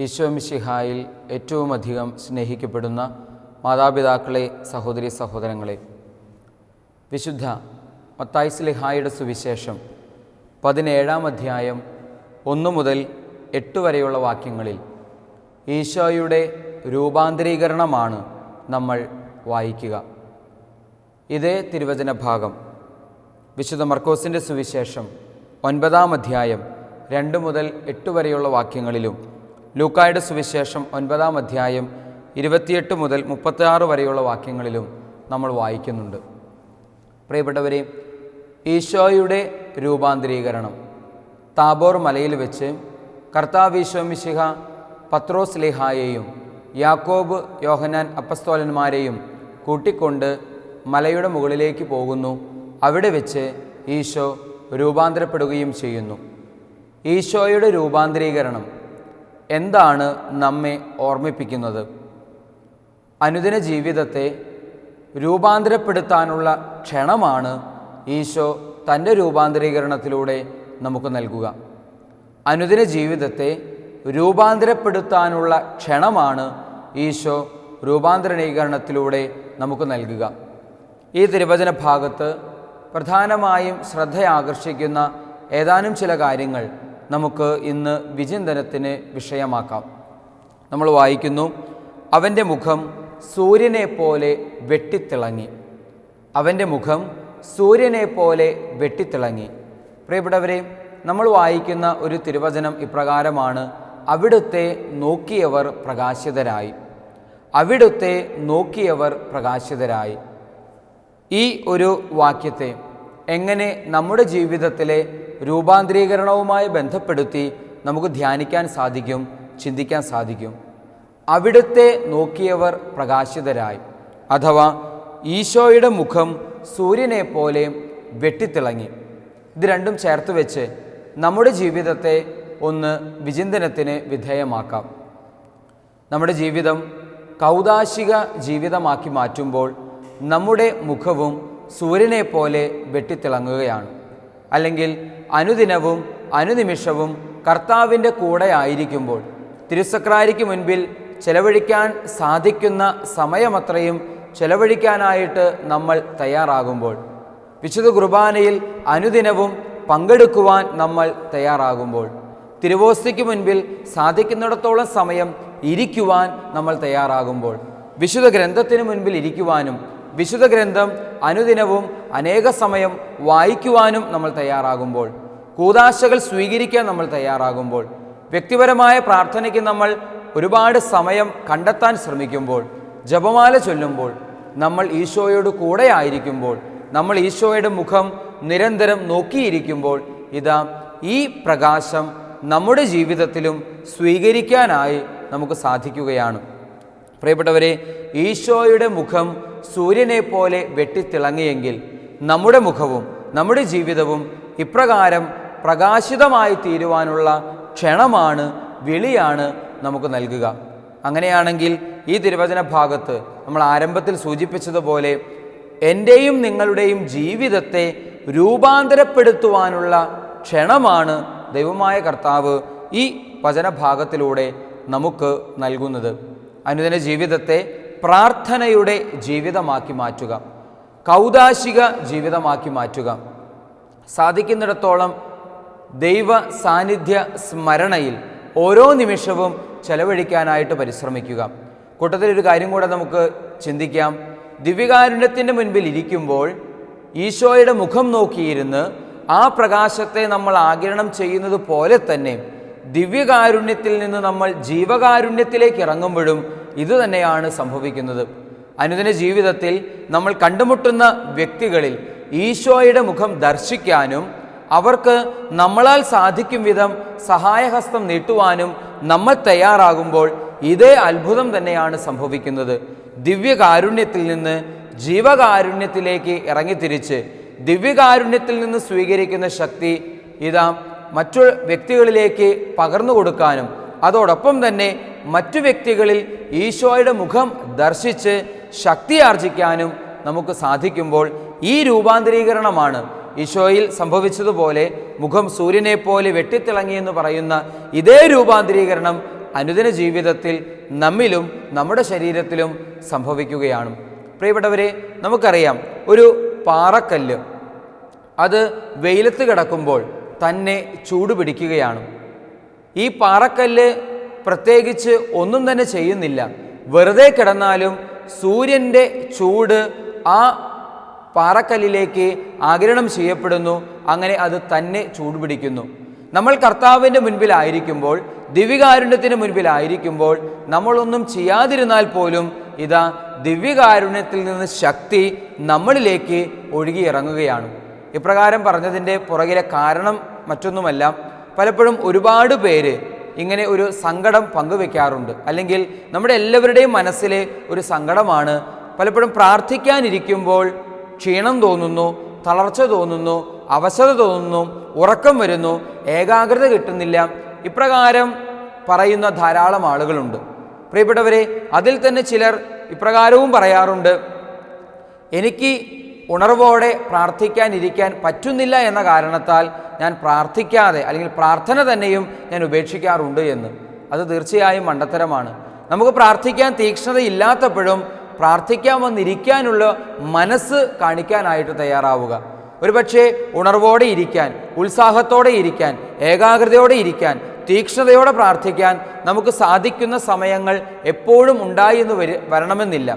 ഈശോ മിശിഹായിൽ ഏറ്റവും അധികം സ്നേഹിക്കപ്പെടുന്ന മാതാപിതാക്കളെ, സഹോദരി സഹോദരങ്ങളെ, വിശുദ്ധ മത്തായി ശ്ലീഹായുടെ സുവിശേഷം 17-ാം അധ്യായം 1 മുതൽ 8 വരെയുള്ള വാക്യങ്ങളിൽ ഈശോയുടെ രൂപാന്തരീകരണമാണ് നമ്മൾ വായിക്കുക. ഇതേ തിരുവചന ഭാഗം വിശുദ്ധ മർക്കോസിൻ്റെ സുവിശേഷം 9-ാം അധ്യായം 2 മുതൽ 8 വരെയുള്ള വാക്യങ്ങളിലും ലൂക്കായുടെ സുവിശേഷം 9-ാം അധ്യായം 28 മുതൽ 36 വരെയുള്ള വാക്യങ്ങളിലും നമ്മൾ വായിക്കുന്നുണ്ട്. പ്രിയപ്പെട്ടവരെ, ഈശോയുടെ രൂപാന്തരീകരണം താബോർ മലയിൽ വെച്ച് കർത്താവ് ഈശോ മിശിഹ പത്രോസ് ശ്ലീഹായെയും യാക്കോബ്, യോഹന്നാൻ അപ്പസ്തോലന്മാരെയും കൂട്ടിക്കൊണ്ട് മലയുടെ മുകളിലേക്ക് പോകുന്നു. അവിടെ വെച്ച് ഈശോ രൂപാന്തരപ്പെടുകയും ചെയ്യുന്നു. ഈശോയുടെ രൂപാന്തരീകരണം എന്താണ് നമ്മെ ഓർമ്മിപ്പിക്കുന്നത്? അനുദിന ജീവിതത്തെ രൂപാന്തരപ്പെടുത്താനുള്ള ക്ഷണമാണ് ഈശോ തൻ്റെ രൂപാന്തരീകരണത്തിലൂടെ നമുക്ക് നൽകുക. അനുദിന ജീവിതത്തെ രൂപാന്തരപ്പെടുത്താനുള്ള ക്ഷണമാണ് ഈശോ രൂപാന്തരീകരണത്തിലൂടെ നമുക്ക് നൽകുക. ഈ തിരുവചന ഭാഗത്ത് പ്രധാനമായും ശ്രദ്ധയാകർഷിക്കുന്ന ഏതാനും ചില കാര്യങ്ങൾ നമുക്ക് ഇന്ന് വിചിന്തനത്തിന് വിഷയമാക്കാം. നമ്മൾ വായിക്കുന്നു, അവൻ്റെ മുഖം സൂര്യനെ പോലെ വെട്ടിത്തിളങ്ങി. അവൻ്റെ മുഖം സൂര്യനെ പോലെ വെട്ടിത്തിളങ്ങി. പ്രിയപ്പെട്ടവരെ, നമ്മൾ വായിക്കുന്ന ഒരു തിരുവചനം ഇപ്രകാരമാണ്: അവിടുത്തെ നോക്കിയവർ പ്രകാശിതരായി. അവിടുത്തെ നോക്കിയവർ പ്രകാശിതരായി. ഈ ഒരു വാക്യത്തെ എങ്ങനെ നമ്മുടെ ജീവിതത്തിലെ രൂപാന്തരീകരണവുമായി ബന്ധപ്പെടുത്തി നമുക്ക് ധ്യാനിക്കാൻ സാധിക്കും, ചിന്തിക്കാൻ സാധിക്കും? അവിടുത്തെ നോക്കിയവർ പ്രകാശിതരായി, അഥവാ ഈശോയുടെ മുഖം സൂര്യനെ പോലെ വെട്ടിത്തിളങ്ങി. ഇത് രണ്ടും ചേർത്ത് വെച്ച് നമ്മുടെ ജീവിതത്തെ ഒന്ന് വിചിന്തനത്തിന് വിധേയമാക്കാം. നമ്മുടെ ജീവിതം കൗദാശിക ജീവിതമാക്കി മാറ്റുമ്പോൾ നമ്മുടെ മുഖവും സൂര്യനെ പോലെ വെട്ടിത്തിളങ്ങുകയാണ്. അല്ലെങ്കിൽ അനുദിനവും അനുനിമിഷവും കർത്താവിൻ്റെ കൂടെ ആയിരിക്കുമ്പോൾ, തിരുസക്രാരിക്ക് മുൻപിൽ ചെലവഴിക്കാൻ സാധിക്കുന്ന സമയമത്രയും ചെലവഴിക്കാനായിട്ട് നമ്മൾ തയ്യാറാകുമ്പോൾ, വിശുദ്ധ കുർബാനയിൽ അനുദിനവും പങ്കെടുക്കുവാൻ നമ്മൾ തയ്യാറാകുമ്പോൾ, തിരുവോസ്തിക്ക് മുൻപിൽ സാധിക്കുന്നിടത്തോളം സമയം ഇരിക്കുവാൻ നമ്മൾ തയ്യാറാകുമ്പോൾ, വിശുദ്ധ ഗ്രന്ഥത്തിന് മുൻപിൽ ഇരിക്കുവാനും വിശുദ്ധ ഗ്രന്ഥം അനുദിനവും അനേക സമയം വായിക്കുവാനും നമ്മൾ തയ്യാറാകുമ്പോൾ, കൂദാശകൾ സ്വീകരിക്കാൻ നമ്മൾ തയ്യാറാകുമ്പോൾ, വ്യക്തിപരമായ പ്രാർത്ഥനയ്ക്ക് നമ്മൾ ഒരുപാട് സമയം കണ്ടെത്താൻ ശ്രമിക്കുമ്പോൾ, ജപമാല ചൊല്ലുമ്പോൾ, നമ്മൾ ഈശോയോട് കൂടെ ആയിരിക്കുമ്പോൾ, നമ്മൾ ഈശോയുടെ മുഖം നിരന്തരം നോക്കിയിരിക്കുമ്പോൾ, ഇതാ ഈ പ്രകാശം നമ്മുടെ ജീവിതത്തിലും സ്വീകരിക്കാനായി നമുക്ക് സാധിക്കുകയാണ്. പ്രിയപ്പെട്ടവരെ, ഈശോയുടെ മുഖം സൂര്യനെ പോലെ വെട്ടിത്തിളങ്ങിയെങ്കിൽ നമ്മുടെ മുഖവും നമ്മുടെ ജീവിതവും ഇപ്രകാരം പ്രകാശിതമായി തീരുവാനുള്ള ക്ഷണമാണ്, വിളിയാണ് നമുക്ക് നൽകുക. അങ്ങനെയാണെങ്കിൽ ഈ തിരുവചന ഭാഗത്ത് നമ്മൾ ആരംഭത്തിൽ സൂചിപ്പിച്ചതുപോലെ എൻ്റെയും നിങ്ങളുടെയും ജീവിതത്തെ രൂപാന്തരപ്പെടുത്തുവാനുള്ള ക്ഷണമാണ് ദൈവമായ കർത്താവ് ഈ വചനഭാഗത്തിലൂടെ നമുക്ക് നൽകുന്നത്. അനുദിന ജീവിതത്തെ പ്രാർത്ഥനയുടെ ജീവിതമാക്കി മാറ്റുക, കൗദാശിക ജീവിതമാക്കി മാറ്റുക, സാധിക്കുന്നിടത്തോളം ദൈവ സാന്നിധ്യ സ്മരണയിൽ ഓരോ നിമിഷവും ചെലവഴിക്കാനായിട്ട് പരിശ്രമിക്കുക. കൂട്ടത്തിലൊരു കാര്യം കൂടെ നമുക്ക് ചിന്തിക്കാം. ദിവ്യകാരുണ്യത്തിൻ്റെ മുൻപിൽ ഇരിക്കുമ്പോൾ ഈശോയുടെ മുഖം നോക്കിയിരുന്ന് ആ പ്രകാശത്തെ നമ്മൾ ആഗിരണം ചെയ്യുന്നത് പോലെ തന്നെ ദിവ്യകാരുണ്യത്തിൽ നിന്ന് നമ്മൾ ജീവകാരുണ്യത്തിലേക്ക് ഇറങ്ങുമ്പോഴും ഇത് തന്നെയാണ് സംഭവിക്കുന്നത്. അനുദിന ജീവിതത്തിൽ നമ്മൾ കണ്ടുമുട്ടുന്ന വ്യക്തികളിൽ ഈശോയുടെ മുഖം ദർശിക്കാനും അവർക്ക് നമ്മളാൽ സാധിക്കും വിധം സഹായഹസ്തം നീട്ടുവാനും നമ്മൾ തയ്യാറാകുമ്പോൾ ഇതേ അത്ഭുതം തന്നെയാണ് സംഭവിക്കുന്നത്. ദിവ്യകാരുണ്യത്തിൽ നിന്ന് ജീവകാരുണ്യത്തിലേക്ക് ഇറങ്ങിത്തിരിച്ച് ദിവ്യകാരുണ്യത്തിൽ നിന്ന് സ്വീകരിക്കുന്ന ശക്തി ഇതാ മറ്റു വ്യക്തികളിലേക്ക് പകർന്നു കൊടുക്കാനും അതോടൊപ്പം തന്നെ മറ്റു വ്യക്തികളിൽ ഈശോയുടെ മുഖം ദർശിച്ച് ശക്തി ആർജിക്കാനും നമുക്ക് സാധിക്കുമ്പോൾ ഈ രൂപാന്തരീകരണമാണ് ഈശോയിൽ സംഭവിച്ചതുപോലെ മുഖം സൂര്യനെ പോലെ വെട്ടിത്തിളങ്ങിയെന്ന് പറയുന്ന ഇതേ രൂപാന്തരീകരണം അനുദിന ജീവിതത്തിൽ നമ്മിലും നമ്മുടെ ശരീരത്തിലും സംഭവിക്കുകയാണ്. പ്രിയപ്പെട്ടവരെ, നമുക്കറിയാം, ഒരു പാറക്കല്ല് അത് വെയിലത്ത് കിടക്കുമ്പോൾ തന്നെ ചൂട് പിടിക്കുകയാണ്. ഈ പാറക്കല്ല് പ്രത്യേകിച്ച് ഒന്നും തന്നെ ചെയ്യുന്നില്ല. വെറുതെ കിടന്നാലും സൂര്യൻ്റെ ചൂട് ആ പാറക്കല്ലിലേക്ക് ആഗിരണം ചെയ്യപ്പെടുന്നു. അങ്ങനെ അത് തന്നെ ചൂടുപിടിക്കുന്നു. നമ്മൾ കർത്താവിൻ്റെ മുൻപിലായിരിക്കുമ്പോൾ, ദിവ്യകാരുണ്യത്തിന് മുൻപിലായിരിക്കുമ്പോൾ നമ്മളൊന്നും ചെയ്യാതിരുന്നാൽ പോലും ഇതാ ദിവ്യകാരുണ്യത്തിൽ നിന്ന് ശക്തി നമ്മളിലേക്ക് ഒഴുകിയിറങ്ങുകയാണ്. ഇപ്രകാരം പറഞ്ഞതിൻ്റെ പുറകിലെ കാരണം മറ്റൊന്നുമല്ല, പലപ്പോഴും ഒരുപാട് പേര് ഇങ്ങനെ ഒരു സങ്കടം പങ്കുവെക്കാറുണ്ട്. അല്ലെങ്കിൽ നമ്മുടെ എല്ലാവരുടെയും മനസ്സിലെ ഒരു സങ്കടമാണ്, പലപ്പോഴും പ്രാർത്ഥിക്കാനിരിക്കുമ്പോൾ ക്ഷീണം തോന്നുന്നു, തളർച്ച തോന്നുന്നു, അവശത തോന്നുന്നു, ഉറക്കം വരുന്നു, ഏകാഗ്രത കിട്ടുന്നില്ല. ഇപ്രകാരം പറയുന്ന ധാരാളം ആളുകളുണ്ട്. പ്രിയപ്പെട്ടവരെ, അതിൽ തന്നെ ചിലർ ഇപ്രകാരവും പറയാറുണ്ട്, എനിക്ക് ഉണർവോടെ പ്രാർത്ഥിക്കാനിരിക്കാൻ പറ്റുന്നില്ല എന്ന കാരണത്താൽ ഞാൻ പ്രാർത്ഥിക്കാതെ, അല്ലെങ്കിൽ പ്രാർത്ഥന തന്നെയും ഞാൻ ഉപേക്ഷിക്കാറുണ്ട് എന്ന്. അത് തീർച്ചയായും മണ്ടത്തരമാണ്. നമുക്ക് പ്രാർത്ഥിക്കാൻ തീക്ഷ്ണതയില്ലാത്തപ്പോഴും പ്രാർത്ഥിക്കാൻ വന്നിരിക്കാനുള്ള മനസ്സ് കാണിക്കാനായിട്ട് തയ്യാറാവുക. ഒരുപക്ഷെ ഉണർവോടെ ഇരിക്കാൻ, ഉത്സാഹത്തോടെ ഇരിക്കാൻ, ഏകാഗ്രതയോടെ ഇരിക്കാൻ, തീക്ഷ്ണതയോടെ പ്രാർത്ഥിക്കാൻ നമുക്ക് സാധിക്കുന്ന സമയങ്ങൾ എപ്പോഴും ഉണ്ടായി എന്ന് വരണമെന്നില്ല.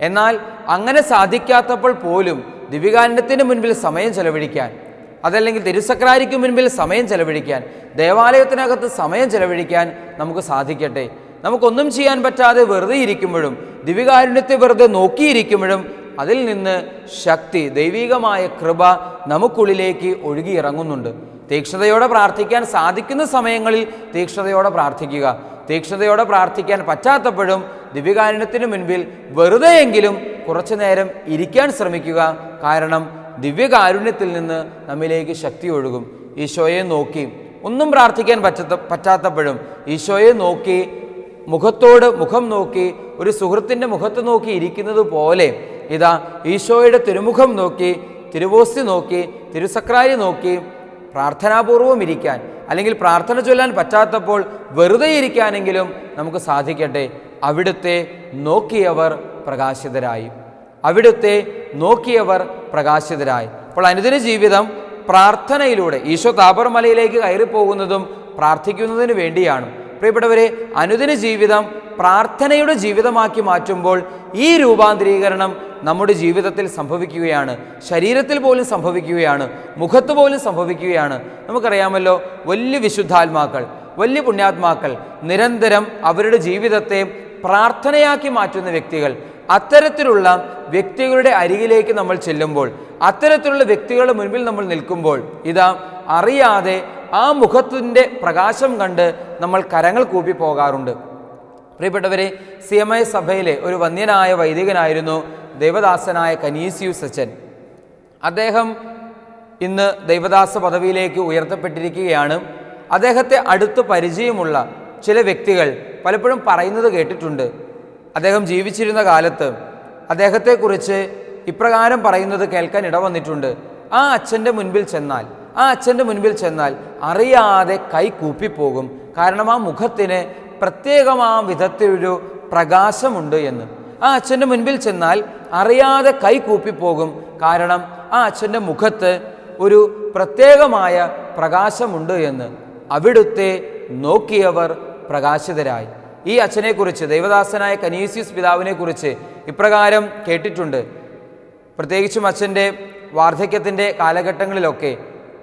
എന്നാൽ അങ്ങനെ സാധിക്കാത്തപ്പോൾ പോലും ദിവ്യകാരുണ്യത്തിന് മുൻപിൽ സമയം ചെലവഴിക്കാൻ, അതല്ലെങ്കിൽ തിരുസക്രാരിക്ക് മുൻപിൽ സമയം ചെലവഴിക്കാൻ, ദേവാലയത്തിനകത്ത് സമയം ചെലവഴിക്കാൻ നമുക്ക് സാധിക്കട്ടെ. നമുക്കൊന്നും ചെയ്യാൻ പറ്റാതെ വെറുതെ ഇരിക്കുമ്പോഴും, ദിവ്യകാരുണ്യത്തെ വെറുതെ നോക്കിയിരിക്കുമ്പോഴും അതിൽ നിന്ന് ശക്തി, ദൈവികമായ കൃപ നമുക്കുള്ളിലേക്ക് ഒഴുകിയിറങ്ങുന്നുണ്ട്. തീക്ഷ്ണതയോടെ പ്രാർത്ഥിക്കാൻ സാധിക്കുന്ന സമയങ്ങളിൽ തീക്ഷ്ണതയോടെ പ്രാർത്ഥിക്കുക. തീക്ഷ്ണതയോടെ പ്രാർത്ഥിക്കാൻ പറ്റാത്തപ്പോഴും ദിവ്യകാരുണ്യത്തിന് മുൻപിൽ വെറുതെയെങ്കിലും കുറച്ചു നേരം ഇരിക്കാൻ ശ്രമിക്കുക. കാരണം ദിവ്യകാരുണ്യത്തിൽ നിന്ന് നമ്മിലേക്ക് ശക്തി ഒഴുകും. ഈശോയെ നോക്കി, ഒന്നും പ്രാർത്ഥിക്കാൻ പറ്റാത്തപ്പോഴും ഈശോയെ നോക്കി, മുഖത്തോട് മുഖം നോക്കി, ഒരു സുഹൃത്തിൻ്റെ മുഖത്ത് നോക്കി ഇരിക്കുന്നത് പോലെ ഇതാ ഈശോയുടെ തിരുമുഖം നോക്കി, തിരുവോസ്തി നോക്കി, തിരുസക്രാരി നോക്കി പ്രാർത്ഥനാപൂർവം ഇരിക്കാൻ, അല്ലെങ്കിൽ പ്രാർത്ഥന ചൊല്ലാൻ പറ്റാത്തപ്പോൾ വെറുതെ ഇരിക്കാനെങ്കിലും നമുക്ക് സാധിക്കട്ടെ. അവിടുത്തെ നോക്കിയവർ പ്രകാശിതരായി, അവിടുത്തെ നോക്കിയവർ പ്രകാശിതരായി. അപ്പോൾ അനുദിന ജീവിതം പ്രാർത്ഥനയിലൂടെ, ഈശോ താബോർ മലയിലേക്ക് കയറിപ്പോകുന്നതും പ്രാർത്ഥിക്കുന്നതിന് വേണ്ടിയാണ്. പ്രിയപ്പെട്ടവരെ, അനുദിന ജീവിതം പ്രാർത്ഥനയുടെ ജീവിതമാക്കി മാറ്റുമ്പോൾ ഈ രൂപാന്തരീകരണം നമ്മുടെ ജീവിതത്തിൽ സംഭവിക്കുകയാണ്. ശരീരത്തിൽ പോലും സംഭവിക്കുകയാണ്, മുഖത്ത് പോലും സംഭവിക്കുകയാണ്. നമുക്കറിയാമല്ലോ, വലിയ വിശുദ്ധാത്മാക്കൾ, വലിയ പുണ്യാത്മാക്കൾ നിരന്തരം അവരുടെ ജീവിതത്തെ പ്രാർത്ഥനയാക്കി മാറ്റുന്ന വ്യക്തികൾ. അത്തരത്തിലുള്ള വ്യക്തികളുടെ അരികിലേക്ക് നമ്മൾ ചെല്ലുമ്പോൾ, അത്തരത്തിലുള്ള വ്യക്തികളുടെ മുൻപിൽ നമ്മൾ നിൽക്കുമ്പോൾ ഇതാ അറിയാതെ ആ മുഖത്തിൻ്റെ പ്രകാശം കണ്ട് നമ്മൾ കരങ്ങൾ കൂപ്പി പോകാറുണ്ട്. പ്രിയപ്പെട്ടവരെ, CMI സഭയിലെ ഒരു വന്യനായ വൈദികനായിരുന്നു ദൈവദാസനായ കനീസിയൂസ് അച്ഛൻ. അദ്ദേഹം ഇന്ന് ദൈവദാസ പദവിയിലേക്ക് ഉയർത്തപ്പെട്ടിരിക്കുകയാണ്. അദ്ദേഹത്തെ അടുത്ത് പരിചയമുള്ള ചില വ്യക്തികൾ പലപ്പോഴും പറയുന്നത് കേട്ടിട്ടുണ്ട്. അദ്ദേഹം ജീവിച്ചിരുന്ന കാലത്ത് അദ്ദേഹത്തെക്കുറിച്ച് ഇപ്രകാരം പറയുന്നത് കേൾക്കാൻ ഇടവന്നിട്ടുണ്ട്. ആ അച്ഛൻ്റെ മുൻപിൽ ചെന്നാൽ അറിയാതെ കൈ കൂപ്പിപ്പോകും. കാരണം ആ മുഖത്തിന് പ്രത്യേകമാ വിധത്തിലൊരു പ്രകാശമുണ്ട് എന്ന്. ആ അച്ഛൻ്റെ മുൻപിൽ ചെന്നാൽ അറിയാതെ കൈ കൂപ്പിപ്പോകും. കാരണം ആ അച്ഛൻ്റെ മുഖത്ത് ഒരു പ്രത്യേകമായ പ്രകാശമുണ്ട് എന്ന്. അവിടുത്തെ നോക്കിയവർ പ്രകാശിതരായി. ഈ അച്ഛനെക്കുറിച്ച്, ദൈവദാസനായ കനീസിയൂസ് പിതാവിനെക്കുറിച്ച് ഇപ്രകാരം കേട്ടിട്ടുണ്ട്. പ്രത്യേകിച്ചും അച്ഛൻ്റെ വാർദ്ധക്യത്തിൻ്റെ കാലഘട്ടങ്ങളിലൊക്കെ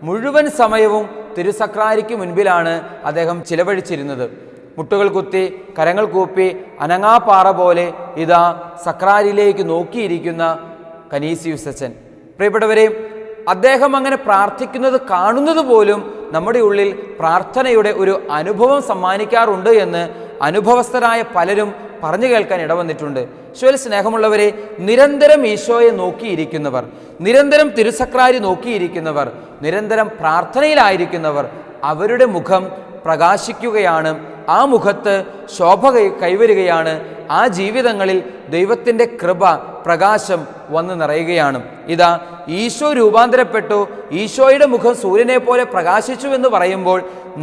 മുഴുവൻ സമയവും തിരുസക്രാരിക്ക് മുൻപിലാണ് അദ്ദേഹം ചിലവഴിച്ചിരുന്നത്. മുട്ടുകൾ കുത്തി, കരങ്ങൾ കൂപ്പി, അനങ്ങാപ്പാറ പോലെ ഇതാ സക്രാരിയിലേക്ക് നോക്കിയിരിക്കുന്ന കനീസിയൂസ് അച്ഛൻ. പ്രിയപ്പെട്ടവരെ, അദ്ദേഹം അങ്ങനെ പ്രാർത്ഥിക്കുന്നത് കാണുന്നത് പോലും നമ്മുടെ ഉള്ളിൽ പ്രാർത്ഥനയുടെ ഒരു അനുഭവം സമ്മാനിക്കാറുണ്ട് എന്ന് അനുഭവസ്ഥരായ പലരും പറഞ്ഞു കേൾക്കാൻ ഇടവന്നിട്ടുണ്ട്. ഈശോയിൽ സ്നേഹമുള്ളവരെ, നിരന്തരം ഈശോയെ നോക്കിയിരിക്കുന്നവർ, നിരന്തരം തിരുസക്രാരി നോക്കിയിരിക്കുന്നവർ, നിരന്തരം പ്രാർത്ഥനയിലായിരിക്കുന്നവർ, അവരുടെ മുഖം പ്രകാശിക്കുകയാണ്. ആ മുഖത്ത് ശോഭ കൈവരുകയാണ്. ആ ജീവിതങ്ങളിൽ ദൈവത്തിൻ്റെ കൃപ, പ്രകാശം വന്ന് നിറയുകയാണ്. ഇതാ ഈശോ രൂപാന്തരപ്പെട്ടു, ഈശോയുടെ മുഖം സൂര്യനെ പോലെ പ്രകാശിച്ചു എന്ന് പറയുമ്പോൾ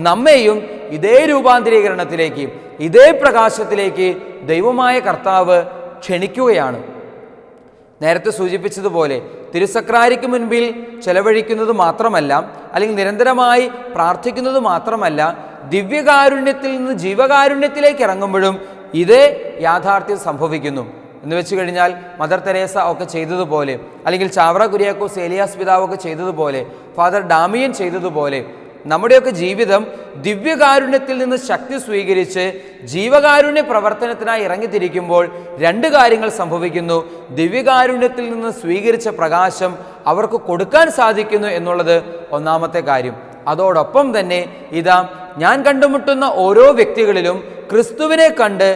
നമ്മെയും ഇതേ രൂപാന്തരീകരണത്തിലേക്ക്, ഇതേ പ്രകാശത്തിലേക്ക് ദൈവമായ കർത്താവ് ക്ഷണിക്കുകയാണ്. നേരത്തെ സൂചിപ്പിച്ചതുപോലെ തിരുസക്രാരിക്ക് മുൻപിൽ ചെലവഴിക്കുന്നത് മാത്രമല്ല, അല്ലെങ്കിൽ നിരന്തരമായി പ്രാർത്ഥിക്കുന്നത് മാത്രമല്ല, ദിവ്യകാരുണ്യത്തിൽ നിന്ന് ജീവകാരുണ്യത്തിലേക്ക് ഇറങ്ങുമ്പോഴും ഇതേ യാഥാർത്ഥ്യം സംഭവിക്കുന്നു. എന്ന് വെച്ച് കഴിഞ്ഞാൽ മദർ തെരേസ ഒക്കെ ചെയ്തതുപോലെ, അല്ലെങ്കിൽ ചാവറ കുര്യാക്കോസ് ഏലിയാസ് പിതാവൊക്കെ ചെയ്തതുപോലെ, ഫാദർ ഡാമിയൻ ചെയ്തതുപോലെ നമ്മുടെയൊക്കെ ജീവിതം ദിവ്യകാരുണ്യത്തിൽ നിന്ന് ശക്തി സ്വീകരിച്ച് ജീവകാരുണ്യ പ്രവർത്തനത്തിനായി ഇറങ്ങിത്തിരിക്കുമ്പോൾ രണ്ട് കാര്യങ്ങൾ സംഭവിക്കുന്നു. ദിവ്യകാരുണ്യത്തിൽ നിന്ന് സ്വീകരിച്ച പ്രകാശം അവർക്ക് കൊടുക്കാൻ സാധിക്കുന്നു എന്നുള്ളത് ഒന്നാമത്തെ കാര്യം. അതോടൊപ്പം തന്നെ ഇതാ ഞാൻ കണ്ടുമുട്ടുന്ന ഓരോ വ്യക്തികളിലും ക്രിസ്തുവിനെ കണ്ട്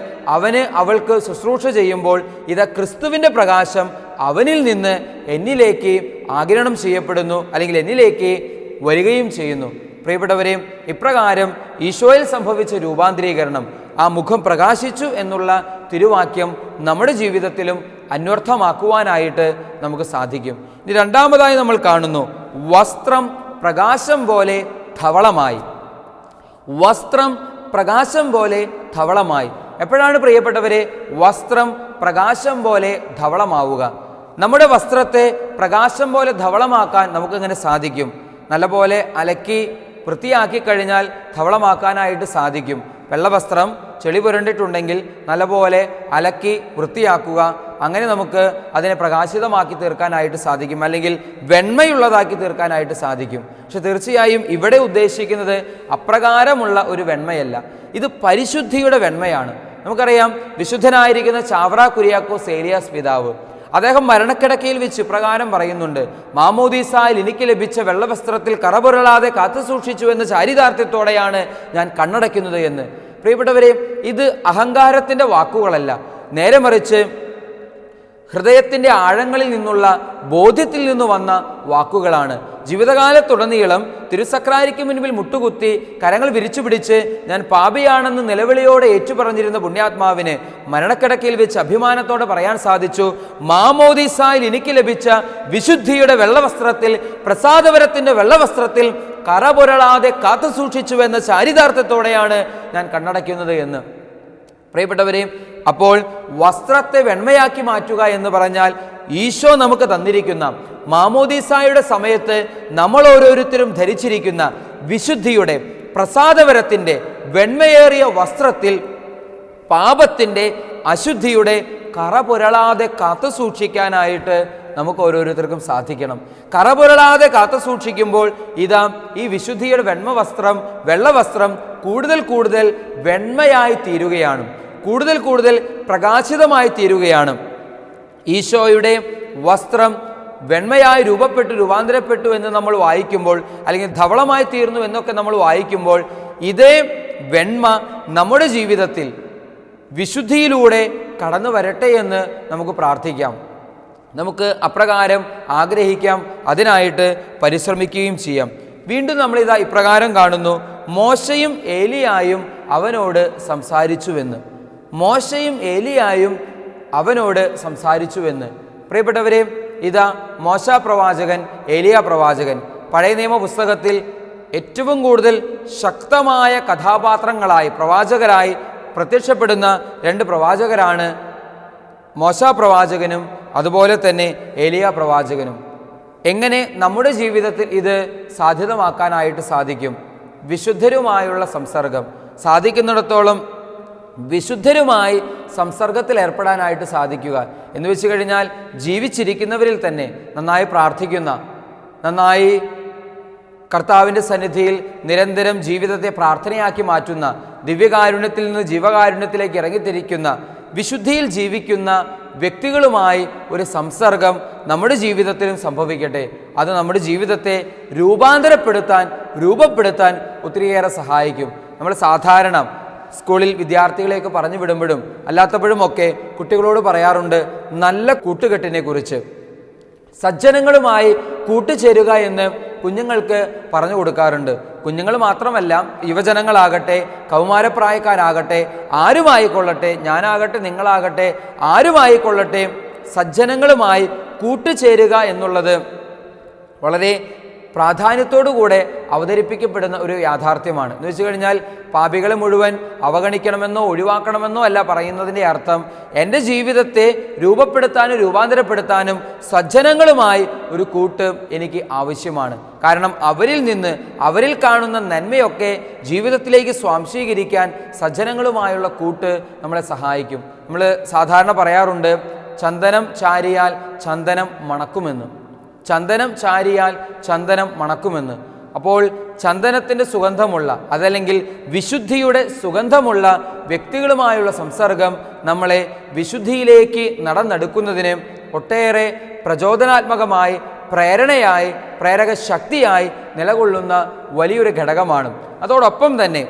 അവൾക്ക് ശുശ്രൂഷ ചെയ്യുമ്പോൾ ഇതാ ക്രിസ്തുവിൻ്റെ പ്രകാശം അവനിൽ നിന്ന് എന്നിലേക്ക് ആഗിരണം ചെയ്യപ്പെടുന്നു, അല്ലെങ്കിൽ എന്നിലേക്ക് വരികയും ചെയ്യുന്നു. പ്രിയപ്പെട്ടവരെ, ഇപ്രകാരം ഈശോയിൽ സംഭവിച്ച രൂപാന്തരീകരണം, ആ മുഖം പ്രകാശിച്ചു എന്നുള്ള തിരുവാക്യം നമ്മുടെ ജീവിതത്തിലും അന്വർത്ഥമാക്കുവാനായിട്ട് നമുക്ക് സാധിക്കും. ഇനി രണ്ടാമതായി നമ്മൾ കാണുന്നു, വസ്ത്രം പ്രകാശം പോലെ ധവളമായി. വസ്ത്രം പ്രകാശം പോലെ ധവളമായി. എപ്പോഴാണ് പ്രിയപ്പെട്ടവരെ വസ്ത്രം പ്രകാശം പോലെ ധവളമാവുക? നമ്മുടെ വസ്ത്രത്തെ പ്രകാശം പോലെ ധവളമാക്കാൻ നമുക്കെങ്ങനെ സാധിക്കും? നല്ലപോലെ അലക്കി വൃത്തിയാക്കി കഴിഞ്ഞാൽ ധവളമാക്കാനായിട്ട് സാധിക്കും. വെള്ളവസ്ത്രം ചെളി പുരണ്ടിട്ടുണ്ടെങ്കിൽ നല്ലപോലെ അലക്കി വൃത്തിയാക്കുക, അങ്ങനെ നമുക്ക് അതിനെ പ്രകാശിതമാക്കി തീർക്കാനായിട്ട് സാധിക്കും, അല്ലെങ്കിൽ വെണ്മയുള്ളതാക്കി തീർക്കാനായിട്ട് സാധിക്കും. പക്ഷെ തീർച്ചയായും ഇവിടെ ഉദ്ദേശിക്കുന്നത് അപ്രകാരമുള്ള ഒരു വെണ്മയല്ല, ഇത് പരിശുദ്ധിയുടെ വെണ്മയാണ്. നമുക്കറിയാം, വിശുദ്ധനായിരിക്കുന്ന ചാവറ കുര്യാക്കോസ് ഏലിയാസ് പിതാവ്, അദ്ദേഹം മരണക്കിടക്കയിൽ വെച്ച് ഇപ്രകാരം പറയുന്നുണ്ട്, മാമോദീസായിൽ എനിക്ക് ലഭിച്ച വെള്ളവസ്ത്രത്തിൽ കറപുരളാതെ കാത്തു സൂക്ഷിച്ചു എന്ന ചാരിതാർത്ഥ്യത്തോടെയാണ് ഞാൻ കണ്ണടയ്ക്കുന്നത് എന്ന്. പ്രിയപ്പെട്ടവരെ, ഇത് അഹങ്കാരത്തിൻ്റെ വാക്കുകളല്ല, നേരെ മറിച്ച് ഹൃദയത്തിൻ്റെ ആഴങ്ങളിൽ നിന്നുള്ള ബോധ്യത്തിൽ നിന്ന് വന്ന വാക്കുകളാണ്. ജീവിതകാലത്തുടനീളം തിരുസക്രാരിക്ക് മുൻപിൽ മുട്ടുകുത്തി കരങ്ങൾ വിരിച്ചു പിടിച്ച് ഞാൻ പാപിയാണെന്ന് നിലവിളിയോടെ ഏറ്റുപറഞ്ഞിരുന്ന പുണ്യാത്മാവിന് മരണക്കിടക്കയിൽ വെച്ച് അഭിമാനത്തോടെ പറയാൻ സാധിച്ചു, മാമോദീസായിൽ എനിക്ക് ലഭിച്ച വിശുദ്ധിയുടെ വെള്ളവസ്ത്രത്തിൽ, പ്രസാദവരത്തിൻ്റെ വെള്ളവസ്ത്രത്തിൽ കറപുരളാതെ കാത്തു സൂക്ഷിച്ചുവെന്ന ചാരിതാർത്ഥ്യത്തോടെയാണ് ഞാൻ കണ്ണടയ്ക്കുന്നത് എന്ന്. പ്രിയപ്പെട്ടവരെ, അപ്പോൾ വസ്ത്രത്തെ വെണ്മയാക്കി മാറ്റുക എന്ന് പറഞ്ഞാൽ ഈശോ നമുക്ക് തന്നിരിക്കുന്ന മാമോദീസായുടെ സമയത്ത് നമ്മൾ ഓരോരുത്തരും ധരിച്ചിരിക്കുന്ന വിശുദ്ധിയുടെ പ്രസാദവരത്തിൻ്റെ വെണ്മയേറിയ വസ്ത്രത്തിൽ പാപത്തിൻ്റെ അശുദ്ധിയുടെ കറപുരളാതെ കാത്തു സൂക്ഷിക്കാനായിട്ട് നമുക്ക് ഓരോരുത്തർക്കും സാധിക്കണം. കറപുരളാതെ കാത്തു സൂക്ഷിക്കുമ്പോൾ ഇതാ ഈ വിശുദ്ധിയുടെ വെള്ളവസ്ത്രം കൂടുതൽ കൂടുതൽ വെണ്മയായി തീരുകയാണ്, കൂടുതൽ കൂടുതൽ പ്രകാശിതമായി തീരുകയാണ്. ഈശോയുടെ വസ്ത്രം വെണ്മയായി രൂപാന്തരപ്പെട്ടു എന്ന് നമ്മൾ വായിക്കുമ്പോൾ, അല്ലെങ്കിൽ ധവളമായി തീർന്നു എന്നൊക്കെ നമ്മൾ വായിക്കുമ്പോൾ, ഇതേ വെണ്മ നമ്മുടെ ജീവിതത്തിൽ വിശുദ്ധിയിലൂടെ കടന്നു വരട്ടെ എന്ന് നമുക്ക് പ്രാർത്ഥിക്കാം. നമുക്ക് അപ്രകാരം ആഗ്രഹിക്കാം, അതിനായിട്ട് പരിശ്രമിക്കുകയും ചെയ്യാം. വീണ്ടും നമ്മളിതാ ഇപ്രകാരം കാണുന്നു, മോശയും ഏലിയായും അവനോട് സംസാരിച്ചുവെന്ന്. മോശയും ഏലിയായും അവനോട് സംസാരിച്ചുവെന്ന്. പ്രിയപ്പെട്ടവരെ, ഇതാ മോശ പ്രവാചകൻ, ഏലിയ പ്രവാചകൻ. പഴയ നിയമ പുസ്തകത്തിൽ ഏറ്റവും കൂടുതൽ ശക്തമായ കഥാപാത്രങ്ങളായി, പ്രവാചകരായി പ്രത്യക്ഷപ്പെടുന്ന രണ്ട് പ്രവാചകരാണ് മോശ പ്രവാചകനും അതുപോലെ തന്നെ ഏലിയ പ്രവാചകനും. എങ്ങനെ നമ്മുടെ ജീവിതത്തിൽ ഇത് സാധ്യതമാക്കാനായിട്ട് സാധിക്കും? വിശുദ്ധരുമായുള്ള സംസർഗം, സാധിക്കുന്നിടത്തോളം വിശുദ്ധരുമായി സംസർഗത്തിൽ ഏർപ്പെടാനായിട്ട് സാധിക്കുക എന്ന് വെച്ച് കഴിഞ്ഞാൽ, ജീവിച്ചിരിക്കുന്നവരിൽ തന്നെ നന്നായി പ്രാർത്ഥിക്കുന്ന, നന്നായി കർത്താവിൻ്റെ സന്നിധിയിൽ നിരന്തരം ജീവിതത്തെ പ്രാർത്ഥനയാക്കി മാറ്റുന്ന, ദിവ്യകാരുണ്യത്തിൽ നിന്ന് ജീവകാരുണ്യത്തിലേക്ക് ഇറങ്ങിത്തിരിക്കുന്ന, വിശുദ്ധിയിൽ ജീവിക്കുന്ന വ്യക്തികളുമായി ഒരു സംസർഗം നമ്മുടെ ജീവിതത്തിലും സംഭവിക്കട്ടെ. അത് നമ്മുടെ ജീവിതത്തെ രൂപപ്പെടുത്താൻ ഒത്തിരിയേറെ സഹായിക്കും. നമ്മൾ സാധാരണ സ്കൂളിൽ വിദ്യാർത്ഥികളെയൊക്കെ പറഞ്ഞു വിടുമ്പോഴും അല്ലാത്തപ്പോഴുമൊക്കെ കുട്ടികളോട് പറയാറുണ്ട് നല്ല കൂട്ടുകെട്ടിനെ കുറിച്ച്. സജ്ജനങ്ങളുമായി കൂട്ടുചേരുക എന്ന് കുഞ്ഞുങ്ങൾക്ക് പറഞ്ഞു കൊടുക്കാറുണ്ട്. കുഞ്ഞുങ്ങൾ മാത്രമല്ല, യുവജനങ്ങളാകട്ടെ, കൗമാരപ്രായക്കാരാകട്ടെ, ആരുമായിക്കൊള്ളട്ടെ, ഞാനാകട്ടെ, നിങ്ങളാകട്ടെ, ആരുമായിക്കൊള്ളട്ടെ, സജ്ജനങ്ങളുമായി കൂട്ടുചേരുക എന്നുള്ളത് വളരെ പ്രാധാന്യത്തോടുകൂടെ അവതരിപ്പിക്കപ്പെടുന്ന ഒരു യാഥാർത്ഥ്യമാണ്. എന്ന് വെച്ച് കഴിഞ്ഞാൽ പാപികളെ മുഴുവൻ അവഗണിക്കണമെന്നോ ഒഴിവാക്കണമെന്നോ അല്ല പറയുന്നതിൻ്റെ അർത്ഥം. എൻ്റെ ജീവിതത്തെ രൂപപ്പെടുത്താനും രൂപാന്തരപ്പെടുത്താനും സജ്ജനങ്ങളുമായി ഒരു കൂട്ട് എനിക്ക് ആവശ്യമാണ്. കാരണം അവരിൽ കാണുന്ന നന്മയൊക്കെ ജീവിതത്തിലേക്ക് സ്വാംശീകരിക്കാൻ സജ്ജനങ്ങളുമായുള്ള കൂട്ട് നമ്മളെ സഹായിക്കും. നമ്മൾ സാധാരണ പറയാറുണ്ട്, ചന്ദനം ചാരിയാൽ ചന്ദനം മണക്കുമെന്ന്. ചന്ദനം ചാരിയാൽ ചന്ദനം മണക്കുമെന്ന്. അപ്പോൾ ചന്ദനത്തിൻ്റെ സുഗന്ധമുള്ള, അതല്ലെങ്കിൽ വിശുദ്ധിയുടെ സുഗന്ധമുള്ള വ്യക്തികളുമായുള്ള സംസർഗം നമ്മളെ വിശുദ്ധിയിലേക്ക് നടന്നെടുക്കുന്നതിന് ഒട്ടേറെ പ്രചോദനാത്മകമായി, പ്രേരണയായി, പ്രേരക ശക്തിയായി നിലകൊള്ളുന്ന വലിയൊരു ഘടകമാണ്. അതോടൊപ്പം തന്നെ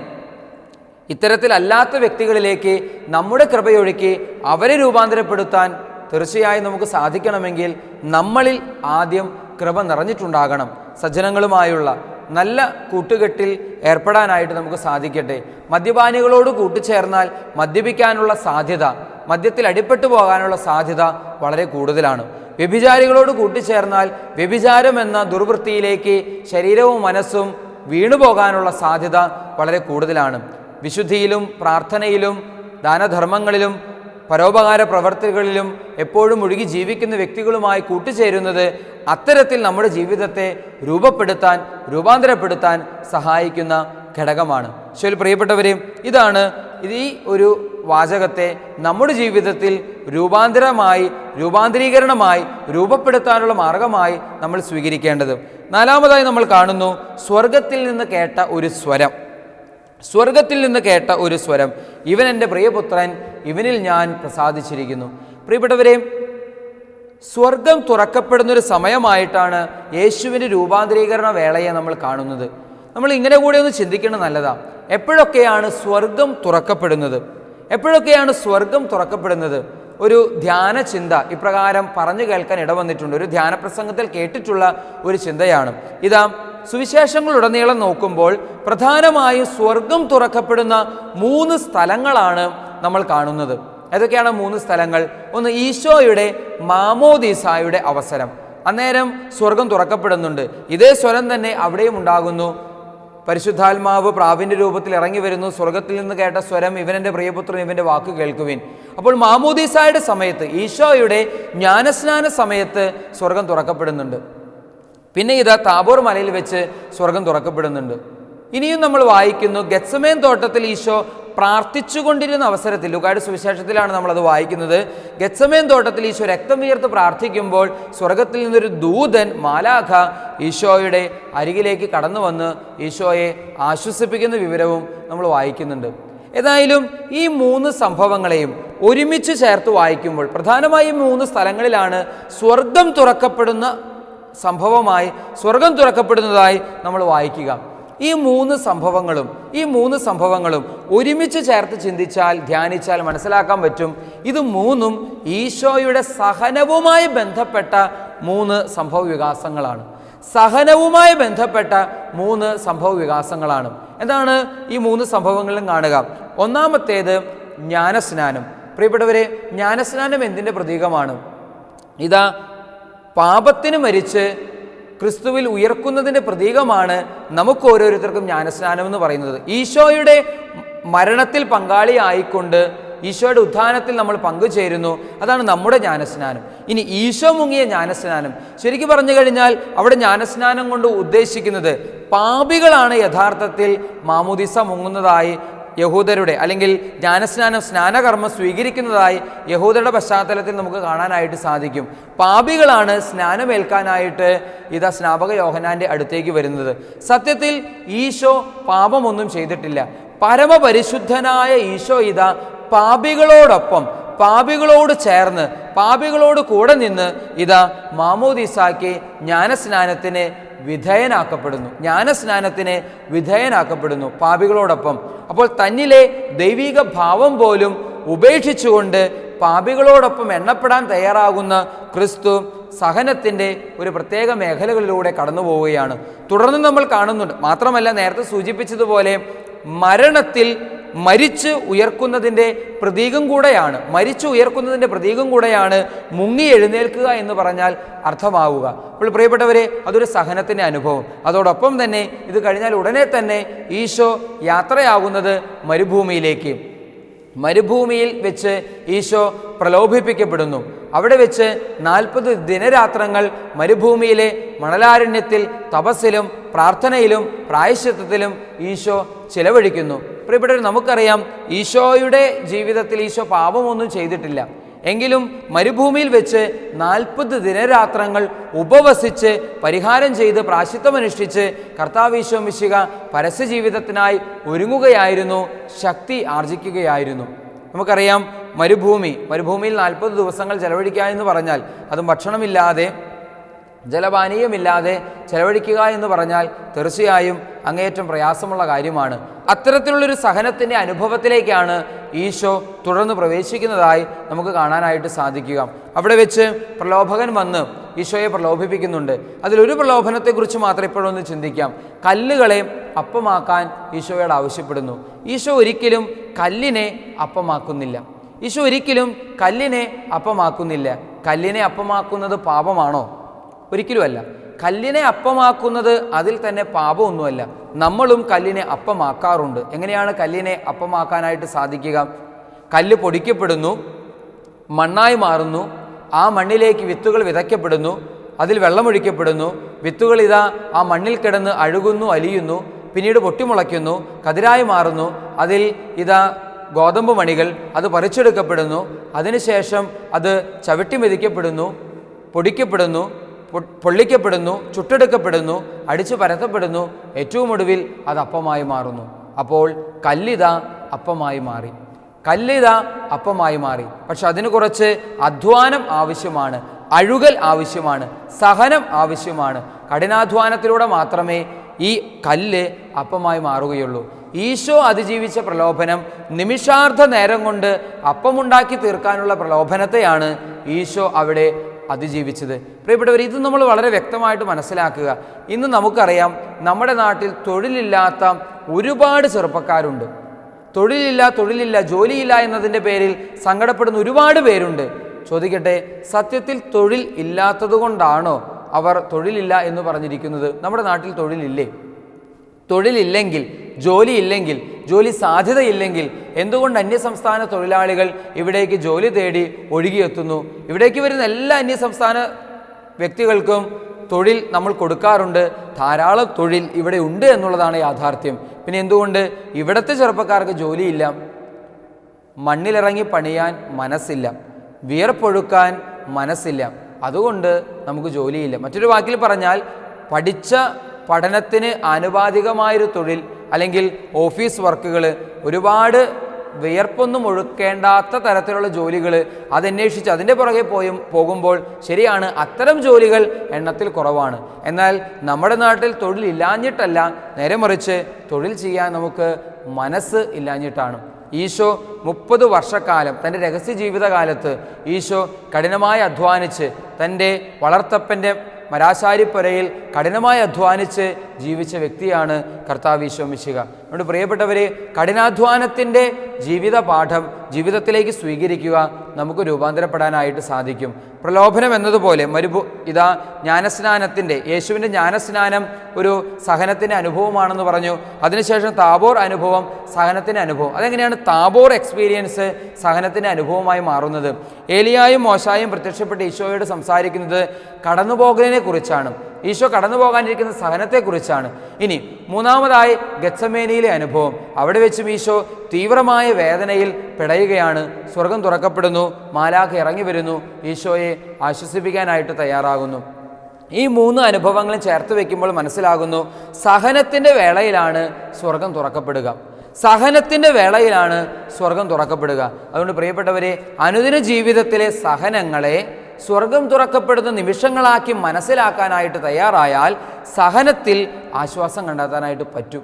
ഇത്തരത്തിലല്ലാത്ത വ്യക്തികളിലേക്ക് നമ്മുടെ കൃപയൊഴുക്കി അവരെ രൂപാന്തരപ്പെടുത്താൻ തീർച്ചയായും നമുക്ക് സാധിക്കണമെങ്കിൽ നമ്മളിൽ ആദ്യം കൃപ നിറഞ്ഞിട്ടുണ്ടാകണം. സജ്ജനങ്ങളുമായുള്ള നല്ല കൂട്ടുകെട്ടിൽ ഏർപ്പെടാനായിട്ട് നമുക്ക് സാധിക്കട്ടെ. മദ്യപാനികളോട് കൂട്ടുചേർന്നാൽ മദ്യപിക്കാനുള്ള സാധ്യത, മദ്യത്തിൽ അടിപ്പെട്ടു പോകാനുള്ള സാധ്യത വളരെ കൂടുതലാണ്. വ്യഭിചാരികളോട് കൂട്ടിച്ചേർന്നാൽ വ്യഭിചാരം എന്ന ദുർവൃത്തിയിലേക്ക് ശരീരവും മനസ്സും വീണുപോകാനുള്ള സാധ്യത വളരെ കൂടുതലാണ്. വിശുദ്ധിയിലും പ്രാർത്ഥനയിലും ദാനധർമ്മങ്ങളിലും പരോപകാര പ്രവർത്തികളിലും എപ്പോഴും മുഴുകി ജീവിക്കുന്ന വ്യക്തികളുമായി കൂട്ടുചേരുന്നത് അത്തരത്തിൽ നമ്മുടെ ജീവിതത്തെ രൂപാന്തരപ്പെടുത്താൻ സഹായിക്കുന്ന ഘടകമാണ്. ശരി പ്രിയപ്പെട്ടവരെ, ഇതാണ് ഈ ഒരു വാചകത്തെ നമ്മുടെ ജീവിതത്തിൽ രൂപാന്തരീകരണമായി രൂപപ്പെടുത്താനുള്ള മാർഗമായി നമ്മൾ സ്വീകരിക്കേണ്ടത്. നാലാമതായി നമ്മൾ കാണുന്നു സ്വർഗത്തിൽ നിന്ന് കേട്ട ഒരു സ്വരം. സ്വർഗത്തിൽ നിന്ന് കേട്ട ഒരു സ്വരം, ഇവൻ എൻ്റെ പ്രിയപുത്രൻ, ഇവനിൽ ഞാൻ പ്രസാദിച്ചിരിക്കുന്നു. പ്രിയപ്പെട്ടവരെ, സ്വർഗം തുറക്കപ്പെടുന്നൊരു സമയമായിട്ടാണ് യേശുവിൻ്റെ രൂപാന്തരീകരണ വേളയെ നമ്മൾ കാണുന്നത്. നമ്മൾ ഇങ്ങനെ കൂടെ ഒന്ന് ചിന്തിക്കുന്നത് നല്ലതാണ്. എപ്പോഴൊക്കെയാണ് സ്വർഗം തുറക്കപ്പെടുന്നത്? ഒരു ധ്യാന ചിന്ത ഇപ്രകാരം പറഞ്ഞു കേൾക്കാൻ ഇടവന്നിട്ടുണ്ട്. ഒരു ധ്യാന പ്രസംഗത്തിൽ കേട്ടിട്ടുള്ള ഒരു ചിന്തയാണ്. ഇതാ, സുവിശേഷങ്ങളുടനീളം നോക്കുമ്പോൾ പ്രധാനമായും സ്വർഗം തുറക്കപ്പെടുന്ന 3 സ്ഥലങ്ങളാണ് നമ്മൾ കാണുന്നത്. ഏതൊക്കെയാണ് 3 സ്ഥലങ്ങൾ? ഒന്ന്, ഈശോയുടെ മാമോദീസായുടെ അവസരം. അന്നേരം സ്വർഗം തുറക്കപ്പെടുന്നുണ്ട്. ഇതേ സ്വരം തന്നെ അവിടെയും ഉണ്ടാകുന്നു. പരിശുദ്ധാത്മാവ് പ്രാവിൻ്റെ രൂപത്തിൽ ഇറങ്ങി വരുന്നു. സ്വർഗത്തിൽ നിന്ന് കേട്ട സ്വരം, ഇവനെൻ്റെ പ്രിയപുത്രൻ, ഇവൻ്റെ വാക്ക് കേൾക്കുവിൻ. അപ്പോൾ മാമോദീസായുടെ സമയത്ത്, ഈശോയുടെ ജ്ഞാനസ്നാന സമയത്ത് സ്വർഗം തുറക്കപ്പെടുന്നുണ്ട്. പിന്നെ ഇതാ താബോർ മലയിൽ വെച്ച് സ്വർഗം തുറക്കപ്പെടുന്നുണ്ട്. ഇനിയും നമ്മൾ വായിക്കുന്നു, ഗെത്സമേൻ തോട്ടത്തിൽ ഈശോ പ്രാർത്ഥിച്ചുകൊണ്ടിരുന്ന അവസരത്തിൽ, ലൂക്കായുടെ സുവിശേഷത്തിലാണ് നമ്മളത് വായിക്കുന്നത്. ഗെത്സമേൻ തോട്ടത്തിൽ ഈശോ രക്തം വീർത്ത് പ്രാർത്ഥിക്കുമ്പോൾ സ്വർഗത്തിൽ നിന്നൊരു ദൂതൻ, മാലാഖ, ഈശോയുടെ അരികിലേക്ക് കടന്നു വന്ന് ഈശോയെ ആശ്വസിപ്പിക്കുന്ന വിവരവും നമ്മൾ വായിക്കുന്നുണ്ട്. ഏതായാലും ഈ 3 സംഭവങ്ങളെയും ഒരുമിച്ച് ചേർത്ത് വായിക്കുമ്പോൾ പ്രധാനമായും 3 സ്ഥലങ്ങളിലാണ് സ്വർഗം തുറക്കപ്പെടുന്നതായി നമ്മൾ വായിക്കുക. ഈ 3 സംഭവങ്ങളും ഒരുമിച്ച് ചേർത്ത് ചിന്തിച്ചാൽ, ധ്യാനിച്ചാൽ മനസ്സിലാക്കാൻ പറ്റും, ഇത് 3ഉം ഈശോയുടെ സഹനവുമായി ബന്ധപ്പെട്ട 3 സംഭവ വികാസങ്ങളാണ്. എന്താണ് ഈ 3 സംഭവങ്ങളിലും കാണുക? ഒന്നാമത്തേത് ജ്ഞാനസ്നാനം. പ്രിയപ്പെട്ടവരെ, ജ്ഞാനസ്നാനം എന്തിൻ്റെ പ്രതീകമാണ്? ഇതാ, പാപത്തിന് മരിച്ച് ക്രിസ്തുവിൽ ഉയർക്കുന്നതിൻ്റെ പ്രതീകമാണ് നമുക്ക് ഓരോരുത്തർക്കും ജ്ഞാനസ്നാനം എന്ന് പറയുന്നത്. ഈശോയുടെ മരണത്തിൽ പങ്കാളിയായിക്കൊണ്ട് ഈശോയുടെ ഉത്ഥാനത്തിൽ നമ്മൾ പങ്കുചേരുന്നു. അതാണ് നമ്മുടെ ജ്ഞാനസ്നാനം. ഇനി ഈശോ മുങ്ങിയ ജ്ഞാനസ്നാനം, ശരിക്കും പറഞ്ഞു കഴിഞ്ഞാൽ അവിടെ ജ്ഞാനസ്നാനം കൊണ്ട് ഉദ്ദേശിക്കുന്നത് പാപികളാണ് യഥാർത്ഥത്തിൽ മാമോദീസ മുങ്ങുന്നതായി യഹൂദരുടെ, അല്ലെങ്കിൽ സ്നാനകർമ്മം സ്വീകരിക്കുന്നതായി യഹൂദരുടെ പശ്ചാത്തലത്തിൽ നമുക്ക് കാണാനായിട്ട് സാധിക്കും. പാപികളാണ് സ്നാനമേൽക്കാനായിട്ട് ഇതാ സ്നാപക യോഹന്നാൻ്റെ അടുത്തേക്ക് വരുന്നത്. സത്യത്തിൽ ഈശോ പാപമൊന്നും ചെയ്തിട്ടില്ല. പരമപരിശുദ്ധനായ ഈശോ ഇതാ പാപികളോട് ചേർന്ന്, പാപികളോട് കൂടെ നിന്ന് ഇതാ മാമോദീസാക്ക് ജ്ഞാനസ്നാനത്തിന് വിധേയനാക്കപ്പെടുന്നു പാപികളോടൊപ്പം. അപ്പോൾ തന്നിലെ ദൈവിക ഭാവം പോലും ഉപേക്ഷിച്ചുകൊണ്ട് പാപികളോടൊപ്പം എണ്ണപ്പെടാൻ തയ്യാറാകുന്ന ക്രിസ്തു സഹനത്തിൻ്റെ ഒരു പ്രത്യേക മേഖലകളിലൂടെ കടന്നു പോവുകയാണ്. തുടർന്ന് നമ്മൾ കാണുന്നുണ്ട്. മാത്രമല്ല, നേരത്തെ സൂചിപ്പിച്ചതുപോലെ മരണത്തിൽ മരിച്ച് ഉയർക്കുന്നതിൻ്റെ പ്രതീകം കൂടെയാണ്, മരിച്ചു ഉയർക്കുന്നതിൻ്റെ പ്രതീകം കൂടെയാണ് മുങ്ങി എഴുന്നേൽക്കുക എന്ന് പറഞ്ഞാൽ അർത്ഥമാവുക. അപ്പോൾ പ്രിയപ്പെട്ടവരെ, അതൊരു സഹനത്തിൻ്റെ അനുഭവം. അതോടൊപ്പം തന്നെ ഇത് കഴിഞ്ഞാൽ ഉടനെ തന്നെ ഈശോ യാത്രയാകുന്നത് മരുഭൂമിയിലേക്ക്. മരുഭൂമിയിൽ വെച്ച് ഈശോ പ്രലോഭിപ്പിക്കപ്പെടുന്നു. അവിടെ വെച്ച് 40 ദിനരാത്രങ്ങൾ മരുഭൂമിയിലെ മണലാരണ്യത്തിൽ തപസ്സിലും പ്രാർത്ഥനയിലും പ്രായശ്ചിത്തത്തിലും ഈശോ ചിലവഴിക്കുന്നു. പ്രിയപ്പെട്ടവർ, നമുക്കറിയാം ഈശോയുടെ ജീവിതത്തിൽ ഈശോ പാപമൊന്നും ചെയ്തിട്ടില്ല. എങ്കിലും മരുഭൂമിയിൽ വെച്ച് 40 ദിനരാത്രങ്ങൾ ഉപവസിച്ച് പരിഹാരം ചെയ്ത് പ്രായശ്ചിത്തമനുഷ്ഠിച്ച് കർത്താവ് ഈശോ മിശിഹ പരസ്യ ജീവിതത്തിനായി ഒരുങ്ങുകയായിരുന്നു, ശക്തി ആർജിക്കുകയായിരുന്നു. നമുക്കറിയാം മരുഭൂമിയിൽ 40 ദിവസങ്ങൾ ചെലവഴിക്കുക എന്ന് പറഞ്ഞാൽ അതും ഭക്ഷണമില്ലാതെ ജലപാനീയമില്ലാതെ ചെലവഴിക്കുക എന്ന് പറഞ്ഞാൽ തീർച്ചയായും അങ്ങേയറ്റം പ്രയാസമുള്ള കാര്യമാണ്. അത്തരത്തിലുള്ളൊരു സഹനത്തിൻ്റെ അനുഭവത്തിലേക്കാണ് ഈശോ തുടർന്ന് പ്രവേശിക്കുന്നതായി നമുക്ക് കാണാനായിട്ട് സാധിക്കുക. അവിടെ വെച്ച് പ്രലോഭകൻ വന്ന് ഈശോയെ പ്രലോഭിപ്പിക്കുന്നുണ്ട്. അതിലൊരു പ്രലോഭനത്തെക്കുറിച്ച് മാത്രം ഇപ്പോഴൊന്ന് ചിന്തിക്കാം. കല്ലുകളെ അപ്പമാക്കാൻ ഈശോയോട് ആവശ്യപ്പെടുന്നു. ഈശോ ഒരിക്കലും കല്ലിനെ അപ്പമാക്കുന്നില്ല. ഈശോ ഒരിക്കലും കല്ലിനെ അപ്പമാക്കുന്നില്ല. കല്ലിനെ അപ്പമാക്കുന്നത് പാപമാണോ? ഒരിക്കലുമല്ല. കല്ലിനെ അപ്പമാക്കുന്നത് അതിൽ തന്നെ പാപമൊന്നുമല്ല. നമ്മളും കല്ലിനെ അപ്പമാക്കാറുണ്ട്. എങ്ങനെയാണ് കല്ലിനെ അപ്പമാക്കാനായിട്ട് സാധിക്കുക? കല്ല് പൊടിക്കപ്പെടുന്നു, മണ്ണായി മാറുന്നു, ആ മണ്ണിലേക്ക് വിത്തുകൾ വിതയ്ക്കപ്പെടുന്നു, അതിൽ വെള്ളമൊഴിക്കപ്പെടുന്നു, വിത്തുകൾ ഇതാ ആ മണ്ണിൽ കിടന്ന് അഴുകുന്നു, അലിയുന്നു, പിന്നീട് പൊട്ടിമുളയ്ക്കുന്നു, കതിരായി മാറുന്നു, അതിൽ ഇതാ ഗോതമ്പ് മണികൾ, അത് പറിച്ചെടുക്കപ്പെടുന്നു, അതിനുശേഷം അത് ചവിട്ടി മെതിക്കപ്പെടുന്നു, പൊടിക്കപ്പെടുന്നു, പൊള്ളിക്കപ്പെടുന്നു, ചുട്ടെടുക്കപ്പെടുന്നു, അടിച്ചു പരത്തപ്പെടുന്നു, ഏറ്റവും ഒടുവിൽ അത് അപ്പമായി മാറുന്നു. അപ്പോൾ കല്ലിത അപ്പമായി മാറി. പക്ഷെ അതിന് കുറച്ച് അധ്വാനം ആവശ്യമാണ്, അഴുകൽ ആവശ്യമാണ്, സഹനം ആവശ്യമാണ്. കഠിനാധ്വാനത്തിലൂടെ മാത്രമേ ഈ കല്ല് അപ്പമായി മാറുകയുള്ളൂ. ഈശോ അതിജീവിച്ച പ്രലോഭനം, നിമിഷാർദ്ധ നേരം കൊണ്ട് അപ്പമുണ്ടാക്കി തീർക്കാനുള്ള പ്രലോഭനത്തെയാണ് ഈശോ അവിടെ അതിജീവിച്ചത്. പ്രിയപ്പെട്ടവർ, ഇത് നമ്മൾ വളരെ വ്യക്തമായിട്ട് മനസ്സിലാക്കുക. ഇന്ന് നമുക്കറിയാം, നമ്മുടെ നാട്ടിൽ തൊഴിലില്ലാത്ത ഒരുപാട് ചെറുപ്പക്കാരുണ്ട്. തൊഴിലില്ല, ജോലിയില്ല എന്നതിൻ്റെ പേരിൽ സങ്കടപ്പെടുന്ന ഒരുപാട് പേരുണ്ട്. ചോദിക്കട്ടെ, സത്യത്തിൽ തൊഴിൽ ഇല്ലാത്തത് കൊണ്ടാണോ അവർ തൊഴിലില്ല എന്ന് പറഞ്ഞിരിക്കുന്നത്? നമ്മുടെ നാട്ടിൽ തൊഴിലില്ലേ? തൊഴിലില്ലെങ്കിൽ, ജോലിയില്ലെങ്കിൽ, ജോലി സാധ്യതയില്ലെങ്കിൽ എന്തുകൊണ്ട് അന്യസംസ്ഥാന തൊഴിലാളികൾ ഇവിടേക്ക് ജോലി തേടി ഒഴുകിയെത്തുന്നു? ഇവിടേക്ക് വരുന്ന എല്ലാ അന്യസംസ്ഥാന വ്യക്തികൾക്കും തൊഴിൽ നമ്മൾ കൊടുക്കാറുണ്ട്. ധാരാളം തൊഴിൽ ഇവിടെ ഉണ്ട് എന്നുള്ളതാണ് യാഥാർത്ഥ്യം. പിന്നെ എന്തുകൊണ്ട് ഇവിടുത്തെ ചെറുപ്പക്കാർക്ക് ജോലിയില്ല? മണ്ണിലിറങ്ങി പണിയാൻ മനസ്സില്ല, വിയർപ്പൊഴുക്കാൻ മനസ്സില്ല, അതുകൊണ്ട് നമുക്ക് ജോലിയില്ല. മറ്റൊരു വാക്കിൽ പറഞ്ഞാൽ, പഠിച്ച പഠനത്തിന് ആനുപാതികമായൊരു തൊഴിൽ അല്ലെങ്കിൽ ഓഫീസ് വർക്കുകൾ, ഒരുപാട് വിയർപ്പൊന്നും ഒഴുക്കേണ്ടാത്ത തരത്തിലുള്ള ജോലികൾ, അതന്വേഷിച്ച് അതിൻ്റെ പുറകെ പോകുമ്പോൾ ശരിയാണ്, അത്തരം ജോലികൾ എണ്ണത്തിൽ കുറവാണ്. എന്നാൽ നമ്മുടെ നാട്ടിൽ തൊഴിലില്ലാഞ്ഞിട്ടല്ല, നേരെ മറിച്ച് തൊഴിൽ ചെയ്യാൻ നമുക്ക് മനസ്സ് ഇല്ലാഞ്ഞിട്ടാണ്. ഈശോ 30 വർഷക്കാലം തൻ്റെ രഹസ്യ ജീവിതകാലത്ത് ഈശോ കഠിനമായി അധ്വാനിച്ച്, തൻ്റെ വളർത്തപ്പൻ്റെ മരാശാരിപ്പുരയിൽ കഠിനമായി അധ്വാനിച്ച് ജീവിച്ച വ്യക്തിയാണ് കർത്താവ് ഈശോ മിശിഹ. അതുകൊണ്ട് പ്രിയപ്പെട്ടവരെ, കഠിനാധ്വാനത്തിൻ്റെ ജീവിത പാഠം ജീവിതത്തിലേക്ക് സ്വീകരിക്കുക, നമുക്ക് രൂപാന്തരപ്പെടാനായിട്ട് സാധിക്കും. പ്രലോഭനം എന്നതുപോലെ ജ്ഞാനസ്നാനത്തിൻ്റെ, യേശുവിൻ്റെ ജ്ഞാനസ്നാനം ഒരു സഹനത്തിൻ്റെ അനുഭവമാണെന്ന് പറഞ്ഞു. അതിനുശേഷം താബോർ അനുഭവം സഹനത്തിൻ്റെ അനുഭവം. അതെങ്ങനെയാണ് താബോർ എക്സ്പീരിയൻസ് സഹനത്തിൻ്റെ അനുഭവമായി മാറുന്നത്? ഏലിയായും മോശായും പ്രത്യക്ഷപ്പെട്ട് ഈശോയോട് സംസാരിക്കുന്നത് കടന്നുപോകലിനെ കുറിച്ചാണ്. ഈശോ കടന്നു പോകാനിരിക്കുന്ന സഹനത്തെക്കുറിച്ചാണ്. ഇനി മൂന്നാമതായി ഗത്സമേനിയിലെ അനുഭവം. അവിടെ വെച്ചും ഈശോ തീവ്രമായ വേദനയിൽ പിടയുകയാണ്. സ്വർഗം തുറക്കപ്പെടുന്നു, മാലാഖ ഇറങ്ങി വരുന്നു, ഈശോയെ ആശ്വസിപ്പിക്കാനായിട്ട് തയ്യാറാകുന്നു. ഈ 3 അനുഭവങ്ങളും ചേർത്ത് വയ്ക്കുമ്പോൾ മനസ്സിലാകുന്നു, സഹനത്തിൻ്റെ വേളയിലാണ് സ്വർഗം തുറക്കപ്പെടുക. അതുകൊണ്ട് പ്രിയപ്പെട്ടവരെ, അനുദിന ജീവിതത്തിലെ സഹനങ്ങളെ സ്വർഗം തുറക്കപ്പെടുന്ന നിമിഷങ്ങളാക്കി മനസ്സിലാക്കാനായിട്ട് തയ്യാറായാൽ സഹനത്തിൽ ആശ്വാസം കണ്ടെത്താനായിട്ട് പറ്റും.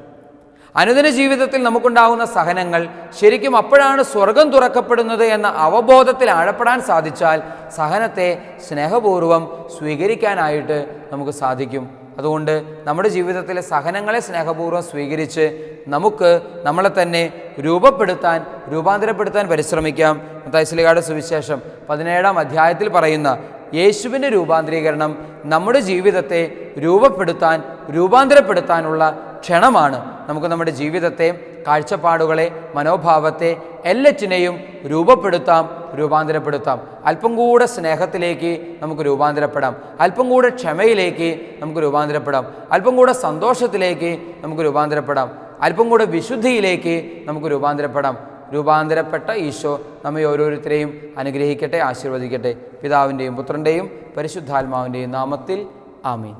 അനുദിന ജീവിതത്തിൽ നമുക്കുണ്ടാകുന്ന സഹനങ്ങൾ ശരിക്കും അപ്പോഴാണ് സ്വർഗം തുറക്കപ്പെടുന്നത് എന്ന അവബോധത്തിൽ ആഴപ്പെടാൻ സാധിച്ചാൽ സഹനത്തെ സ്നേഹപൂർവ്വം സ്വീകരിക്കാനായിട്ട് നമുക്ക് സാധിക്കും. അതുകൊണ്ട് നമ്മുടെ ജീവിതത്തിലെ സഹനങ്ങളെ സ്നേഹപൂർവ്വം സ്വീകരിച്ച് നമുക്ക് നമ്മളെ തന്നെ രൂപാന്തരപ്പെടുത്താൻ പരിശ്രമിക്കാം. മത്തായി ശ്ലീഹായുടെ സുവിശേഷം 17-ാം അധ്യായത്തിൽ പറയുന്ന യേശുവിൻ്റെ രൂപാന്തരീകരണം നമ്മുടെ ജീവിതത്തെ രൂപാന്തരപ്പെടുത്താനുള്ള ക്ഷണമാണ്. നമുക്ക് നമ്മുടെ ജീവിതത്തെ, കാഴ്ചപ്പാടുകളെ, മനോഭാവത്തെ എല്ലാറ്റിനെയും രൂപാന്തരപ്പെടുത്താം. അല്പം കൂടെ സ്നേഹത്തിലേക്ക് നമുക്ക് രൂപാന്തരപ്പെടാം, അല്പം കൂടെ ക്ഷമയിലേക്ക് നമുക്ക് രൂപാന്തരപ്പെടാം, അല്പം കൂടെ സന്തോഷത്തിലേക്ക് നമുക്ക് രൂപാന്തരപ്പെടാം, അല്പം കൂടെ വിശുദ്ധിയിലേക്ക് നമുക്ക് രൂപാന്തരപ്പെടാം. രൂപാന്തരപ്പെട്ട ഈശോ നമ്മെ ഓരോരുത്തരെയും അനുഗ്രഹിക്കട്ടെ, ആശീർവദിക്കട്ടെ. പിതാവിൻ്റെയും പുത്രൻ്റെയും പരിശുദ്ധാത്മാവിൻ്റെയും നാമത്തിൽ ആമീൻ.